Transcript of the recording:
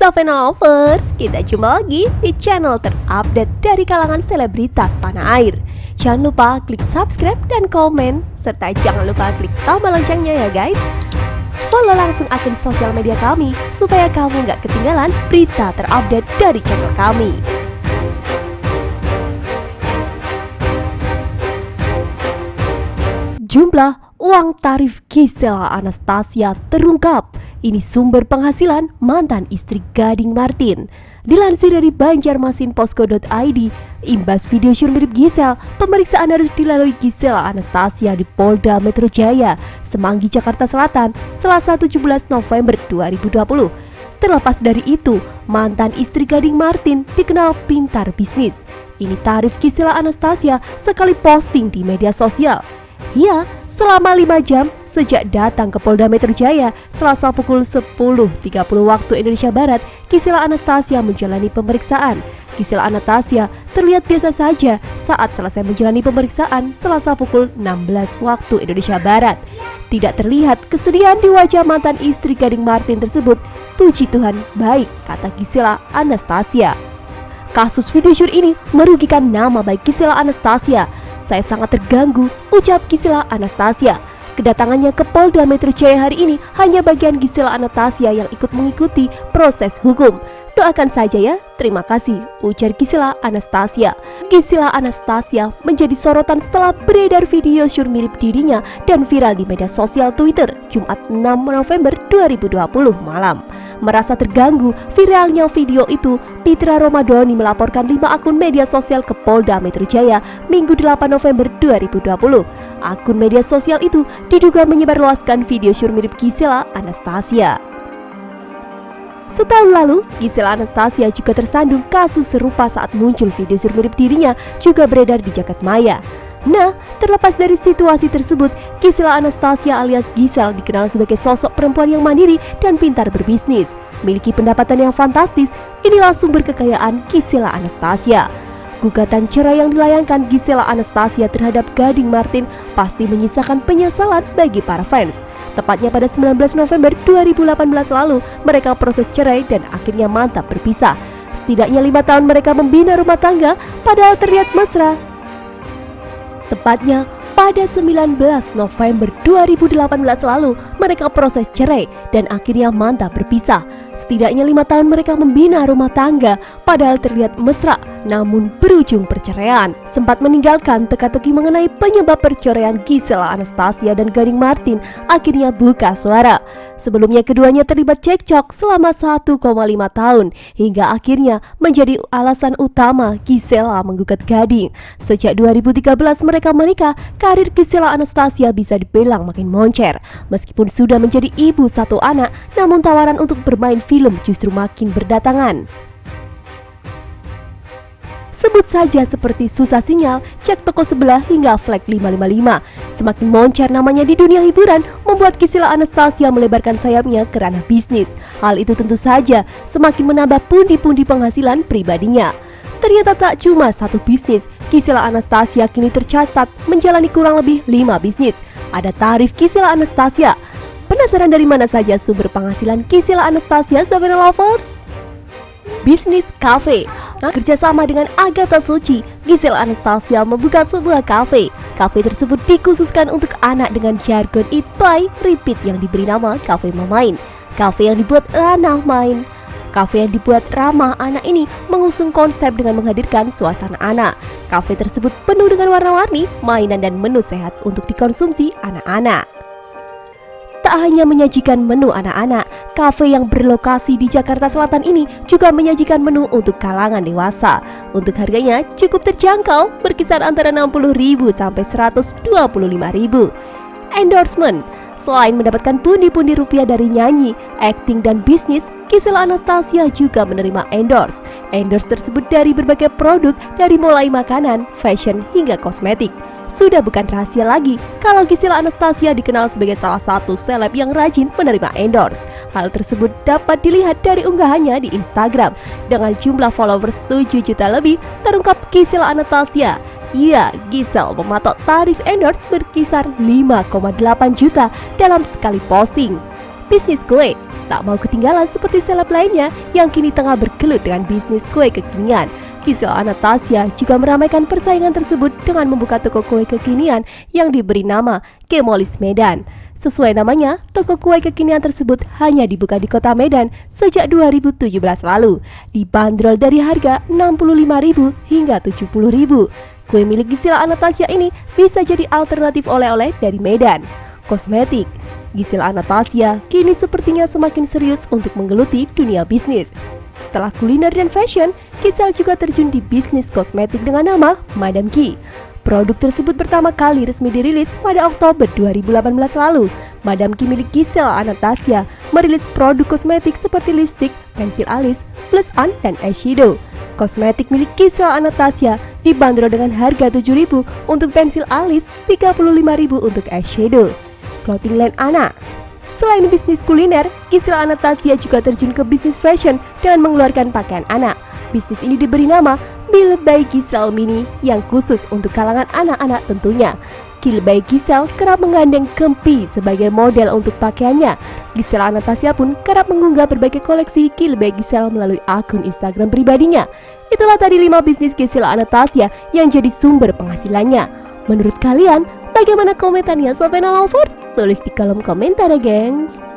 Savena Lovers, kita jumpa lagi di channel terupdate dari kalangan selebritas tanah air. Jangan lupa klik subscribe dan komen, serta jangan lupa klik tombol loncengnya ya guys. Follow langsung akun sosial media kami supaya kamu nggak ketinggalan berita terupdate dari channel kami. Jumlah uang tarif Gisela Anastasia terungkap. Ini sumber penghasilan mantan istri Gading Martin. Dilansir dari banjarmasinposko.id, imbas video syur mirip Gisel, pemeriksaan harus dilalui Gisela Anastasia di Polda Metro Jaya, Semanggi, Jakarta Selatan, Selasa 17 November 2020. Terlepas dari itu, mantan istri Gading Martin dikenal pintar bisnis. Ini tarif Gisela Anastasia sekali posting di media sosial. Ya, selama 5 jam sejak datang ke Polda Metro Jaya, Selasa pukul 10.30 waktu Indonesia Barat, Gisela Anastasia menjalani pemeriksaan. Gisela Anastasia terlihat biasa saja saat selesai menjalani pemeriksaan Selasa pukul 16 waktu Indonesia Barat. Tidak terlihat kesedihan di wajah mantan istri Gading Martin tersebut. Puji Tuhan baik, kata Gisela Anastasia. Kasus video syur ini merugikan nama baik Gisela Anastasia. Saya sangat terganggu, ucap Gisela Anastasia. Kedatangannya ke Polda Metro Jaya hari ini hanya bagian Gisela Anastasia yang ikut mengikuti proses hukum. Doakan saja ya, terima kasih, ujar Gisela Anastasia. Gisela Anastasia menjadi sorotan setelah beredar video syur mirip dirinya dan viral di media sosial Twitter Jumat 6 November 2020 malam. Merasa terganggu viralnya video itu, Pitra Romadoni melaporkan 5 akun media sosial ke Polda Metro Jaya Minggu 8 November 2020. Akun media sosial itu diduga menyebarluaskan video syur mirip Gisela Anastasia. Setahun lalu, Gisela Anastasia juga tersandung kasus serupa saat muncul video syur mirip dirinya juga beredar di jagat maya. Nah, terlepas dari situasi tersebut, Gisela Anastasia alias Gisel dikenal sebagai sosok perempuan yang mandiri dan pintar berbisnis. Memiliki pendapatan yang fantastis, inilah sumber kekayaan Gisela Anastasia. Gugatan cerai yang dilayangkan Gisela Anastasia terhadap Gading Martin pasti menyisakan penyesalan bagi para fans. Tepatnya pada 19 November 2018 lalu, mereka proses cerai dan akhirnya mantap berpisah. Setidaknya 5 tahun mereka membina rumah tangga, padahal terlihat mesra. Tepatnya pada 19 November 2018 lalu, mereka proses cerai dan akhirnya mantap berpisah. Setidaknya 5 tahun mereka membina rumah tangga, padahal terlihat mesra, namun berujung perceraian. Sempat meninggalkan teka-teki mengenai penyebab perceraian Gisela Anastasia dan Gading Martin, akhirnya buka suara. Sebelumnya keduanya terlibat cekcok selama 1,5 tahun, hingga akhirnya menjadi alasan utama Gisela menggugat Gading. Sejak 2013 mereka menikah, karir Gisela Anastasia bisa dibilang makin moncer. Meskipun sudah menjadi ibu 1 anak, namun tawaran untuk bermain film justru makin berdatangan. Sebut saja seperti Susah Sinyal, Cek Toko Sebelah hingga Flag 555. Semakin moncer namanya di dunia hiburan membuat Gisela Anastasia melebarkan sayapnya ke ranah bisnis. Hal itu tentu saja semakin menambah pundi-pundi penghasilan pribadinya. Ternyata tak cuma 1 bisnis, Gisela Anastasia kini tercatat menjalani kurang lebih 5 bisnis. Ada tarif Gisela Anastasia. Penasaran dari mana saja sumber penghasilan Gisela Anastasia, Savena Lovers? Bisnis kafe. Kerjasama dengan Agatha Suci, Gisela Anastasia membuka sebuah kafe. Kafe tersebut dikhususkan untuk anak dengan jargon eat, play, repeat yang diberi nama Kafe Mamain. Kafe yang dibuat ranah main. Kafe yang dibuat ramah anak ini mengusung konsep dengan menghadirkan suasana anak. Kafe tersebut penuh dengan warna-warni, mainan dan menu sehat untuk dikonsumsi anak-anak. Tak hanya menyajikan menu anak-anak, kafe yang berlokasi di Jakarta Selatan ini juga menyajikan menu untuk kalangan dewasa. Untuk harganya cukup terjangkau, berkisar antara 60.000 sampai 125.000. Endorsement. Selain mendapatkan pundi-pundi rupiah dari nyanyi, akting dan bisnis, Gisela Anastasia juga menerima endorse. Endorse tersebut dari berbagai produk dari mulai makanan, fashion hingga kosmetik. Sudah bukan rahasia lagi kalau Gisela Anastasia dikenal sebagai salah satu seleb yang rajin menerima endorse. Hal tersebut dapat dilihat dari unggahannya di Instagram. Dengan jumlah followers 7 juta lebih, terungkap Gisela Anastasia. Ya, Gisel mematok tarif endorse berkisar 5,8 juta dalam sekali posting. bisnis kue. Tak mau ketinggalan seperti seleb lainnya yang kini tengah bergelut dengan bisnis kue kekinian. Gisel Anastasia juga meramaikan persaingan tersebut dengan membuka toko kue kekinian yang diberi nama Kemolis Medan. Sesuai namanya, toko kue kekinian tersebut hanya dibuka di kota Medan sejak 2017 lalu. Dibanderol dari harga 65.000 hingga 70.000. Kue milik Gisel Anastasia ini bisa jadi alternatif oleh-oleh dari Medan. Kosmetik. Gisel Anastasia kini sepertinya semakin serius untuk menggeluti dunia bisnis. Setelah kuliner dan fashion, Gisel juga terjun di bisnis kosmetik dengan nama Madam Ki. Produk tersebut pertama kali resmi dirilis pada Oktober 2018 lalu. Madam Ki milik Gisel Anastasia merilis produk kosmetik seperti lipstick, pensil alis, blush on, dan eyeshadow. Kosmetik milik Gisel Anastasia dibanderol dengan harga 7.000 untuk pensil alis, 35.000 untuk eyeshadow. Clothing line anak. Selain bisnis kuliner, Gisel Anastasia juga terjun ke bisnis fashion dengan mengeluarkan pakaian anak. Bisnis ini diberi nama Kille by Gisel Mini yang khusus untuk kalangan anak-anak tentunya. Kille by Gisel kerap menggandeng Kempi sebagai model untuk pakaiannya. Gisel Anastasia pun kerap mengunggah berbagai koleksi Kille by Gisel melalui akun Instagram pribadinya. Itulah tadi 5 bisnis Gisel Anastasia yang jadi sumber penghasilannya. Menurut kalian, bagaimana komentarnya Sobat Lovers? Tulis di kolom komentar ya gengs.